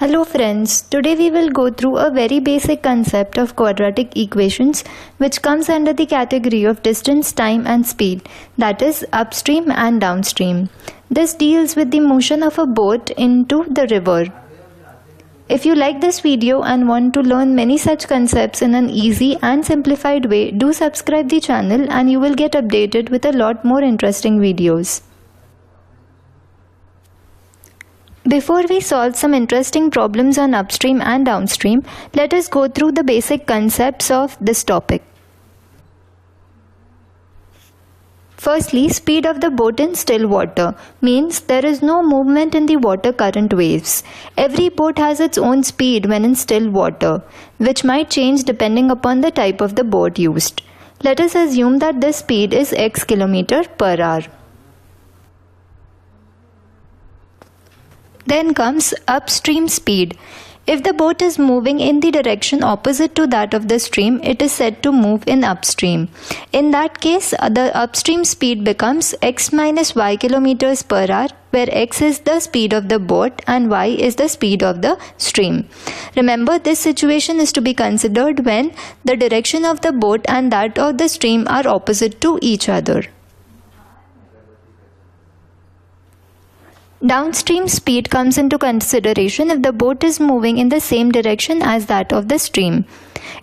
Hello friends, today we will go through a very basic concept of quadratic equations which comes under the category of distance, time and speed, that is upstream and downstream. This deals with the motion of a boat into the river. If you like this video and want to learn many such concepts in an easy and simplified way, do subscribe the channel and you will get updated with a lot more interesting videos. Before we solve some interesting problems on upstream and downstream, let us go through the basic concepts of this topic. Firstly, speed of the boat in still water means there is no movement in the water current waves. Every boat has its own speed when in still water, which might change depending upon the type of the boat used. Let us assume that this speed is x km/h. Then comes upstream speed. If the boat is moving in the direction opposite to that of the stream, it is said to move in upstream. In that case, the upstream speed becomes x minus y km/h, where x is the speed of the boat and y is the speed of the stream. Remember, this situation is to be considered when the direction of the boat and that of the stream are opposite to each other. Downstream speed comes into consideration if the boat is moving in the same direction as that of the stream.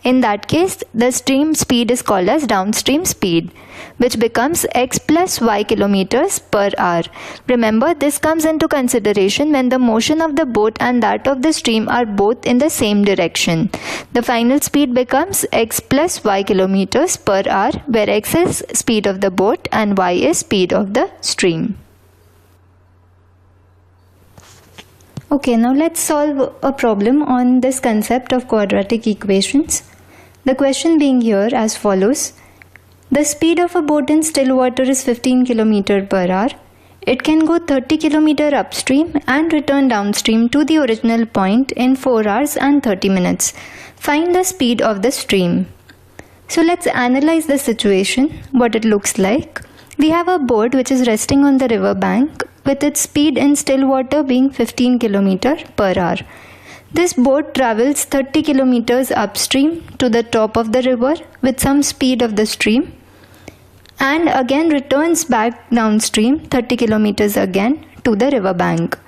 In that case, the stream speed is called as downstream speed, which becomes x plus y km/h. Remember, this comes into consideration when the motion of the boat and that of the stream are both in the same direction. The final speed becomes x plus y km/h, where x is speed of the boat and y is speed of the stream. Okay, now let's solve a problem on this concept of quadratic equations. The question being here as follows. The speed of a boat in still water is 15 km/h. It can go 30 km upstream and return downstream to the original point in 4 hours and 30 minutes. Find the speed of the stream. So let's analyze the situation, what it looks like. We have a boat which is resting on the river bank with its speed in still water being 15 km/h. This boat travels 30 km upstream to the top of the river with some speed of the stream and again returns back downstream 30 km again to the river bank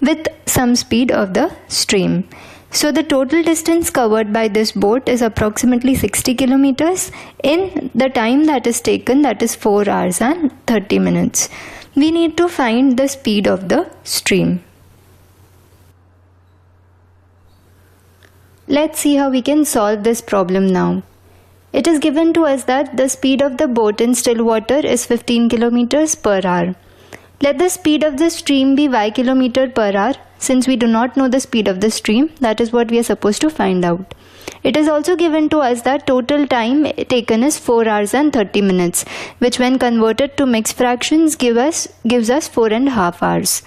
with some speed of the stream. So the total distance covered by this boat is approximately 60 km in the time that is taken, that is 4 hours and 30 minutes. We need to find the speed of the stream. Let's see how we can solve this problem now. It is given to us that the speed of the boat in still water is 15 km/h. Let the speed of the stream be y km/h. Since we do not know the speed of the stream, that is what we are supposed to find out. It is also given to us that total time taken is 4 hours and 30 minutes, which when converted to mixed fractions gives us 4.5 hours.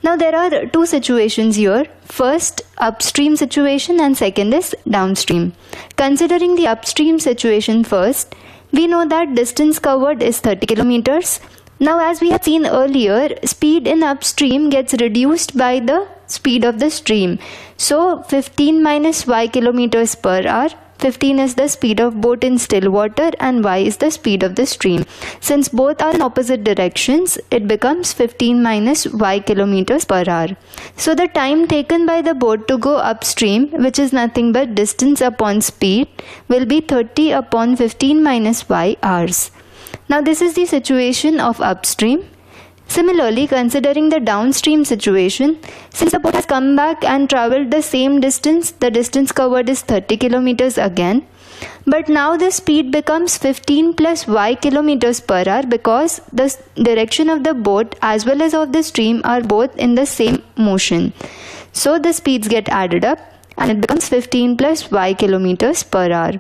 Now there are two situations here. First, upstream situation and second is downstream. Considering the upstream situation first, we know that distance covered is 30 kilometers. Now as we have seen earlier, speed in upstream gets reduced by the speed of the stream. So 15 minus y km/h, 15 is the speed of boat in still water and y is the speed of the stream. Since both are in opposite directions, it becomes 15 minus y km/h. So the time taken by the boat to go upstream, which is nothing but distance upon speed, will be 30 upon 15 minus y hours. Now this is the situation of upstream. Similarly, considering the downstream situation, since the boat has come back and travelled the same distance, the distance covered is 30 km again. But now the speed becomes 15 plus y km/h because the direction of the boat as well as of the stream are both in the same motion. So the speeds get added up and it becomes 15 plus y km/h.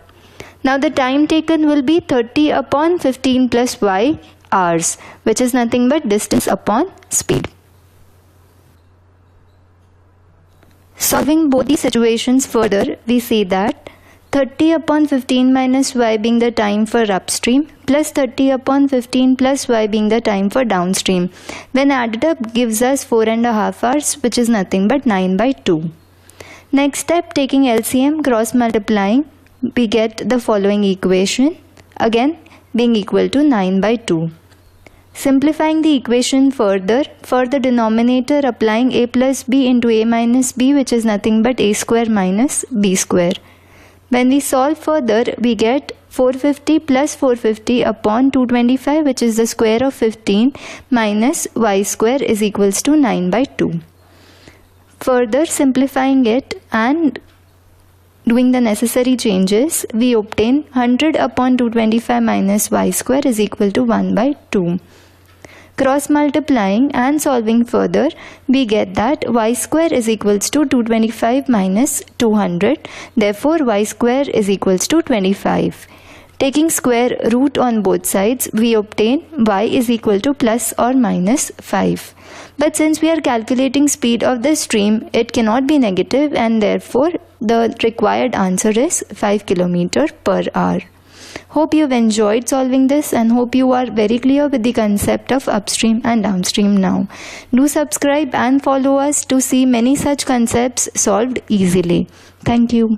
Now the time taken will be 30 upon 15 plus y hours, which is nothing but distance upon speed. Solving both these situations further, we see that 30 upon 15 minus y being the time for upstream plus 30 upon 15 plus y being the time for downstream, when added up gives us 4.5 hours, which is nothing but 9/2. Next step, taking LCM, cross multiplying, we get the following equation, again being equal to 9 by 2. Simplifying the equation further, for the denominator applying a plus b into a minus b, which is nothing but a square minus b square. When we solve further, we get 450 plus 450 upon 225, which is the square of 15, minus y square is equals to 9 by 2. Further simplifying it and doing the necessary changes, we obtain 100 upon 225 minus y square is equal to 1 by 2. Cross multiplying and solving further, we get that y square is equals to 225 minus 200. Therefore, y square is equals to 25. Taking square root on both sides, we obtain y is equal to plus or minus 5. But since we are calculating speed of the stream, it cannot be negative, and therefore the required answer is 5 km per hour. Hope you've enjoyed solving this and hope you are very clear with the concept of upstream and downstream now. Do subscribe and follow us to see many such concepts solved easily. Thank you.